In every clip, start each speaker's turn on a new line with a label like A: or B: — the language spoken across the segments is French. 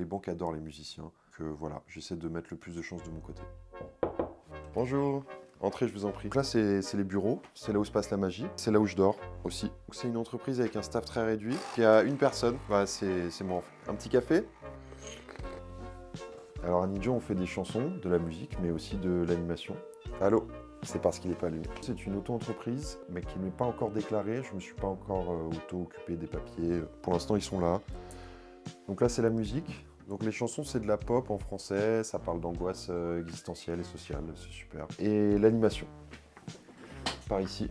A: les banques adorent les musiciens, que voilà, j'essaie de mettre le plus de chance de mon côté. Bonjour, entrez, je vous en prie. Donc là, c'est les bureaux, c'est là où se passe la magie, c'est là où je dors aussi. C'est une entreprise avec un staff très réduit, qui a une personne, voilà, c'est moi en fait. Un petit café. Alors à Nidjo, on fait des chansons, de la musique, mais aussi de l'animation. Allô? C'est parce qu'il n'est pas allumé. C'est une auto-entreprise, mais qui n'est pas encore déclarée. Je ne me suis pas encore auto-occupé des papiers. Pour l'instant, ils sont là. Donc là, c'est la musique. Donc les chansons, c'est de la pop en français. Ça parle d'angoisse existentielle et sociale. C'est super. Et l'animation. Par ici.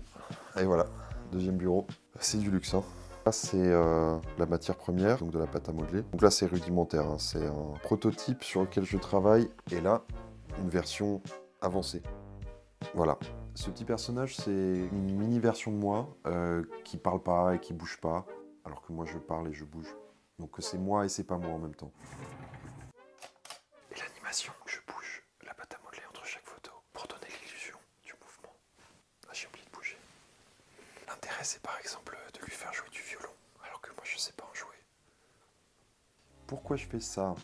A: Et voilà, deuxième bureau. C'est du luxe, hein. Là, c'est la matière première, donc de la pâte à modeler. Donc là, c'est rudimentaire, hein. C'est un prototype sur lequel je travaille. Et là, une version avancée. Voilà. Ce petit personnage, c'est une mini-version de moi qui parle pas et qui bouge pas, alors que moi, je parle et je bouge. Donc c'est moi et c'est pas moi en même temps. Et l'animation, je bouge la pâte à modeler entre chaque photo pour donner l'illusion du mouvement. Ah, j'ai oublié de bouger. L'intérêt, c'est par exemple de lui faire jouer du violon, alors que moi, je sais pas en jouer. Pourquoi je fais ça?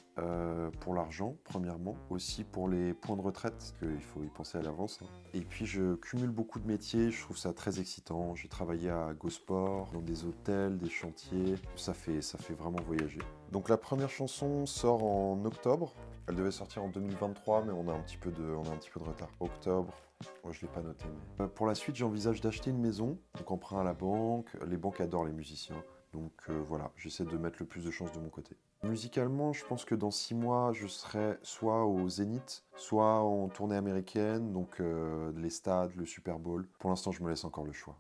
A: Pour l'argent, premièrement. Aussi pour les points de retraite, parce qu'il faut y penser à l'avance, hein. Et puis je cumule beaucoup de métiers, je trouve ça très excitant. J'ai travaillé à GoSport, dans des hôtels, des chantiers. Ça fait vraiment voyager. Donc la première chanson sort en octobre. Elle devait sortir en 2023, mais on a un petit peu de retard. Octobre. Moi, je ne l'ai pas noté. Mais... pour la suite, j'envisage d'acheter une maison, donc emprunt à la banque. Les banques adorent les musiciens. Donc voilà, j'essaie de mettre le plus de chance de mon côté. Musicalement, je pense que dans 6 mois, je serai soit au Zénith, soit en tournée américaine, donc les stades, le Super Bowl. Pour l'instant, je me laisse encore le choix.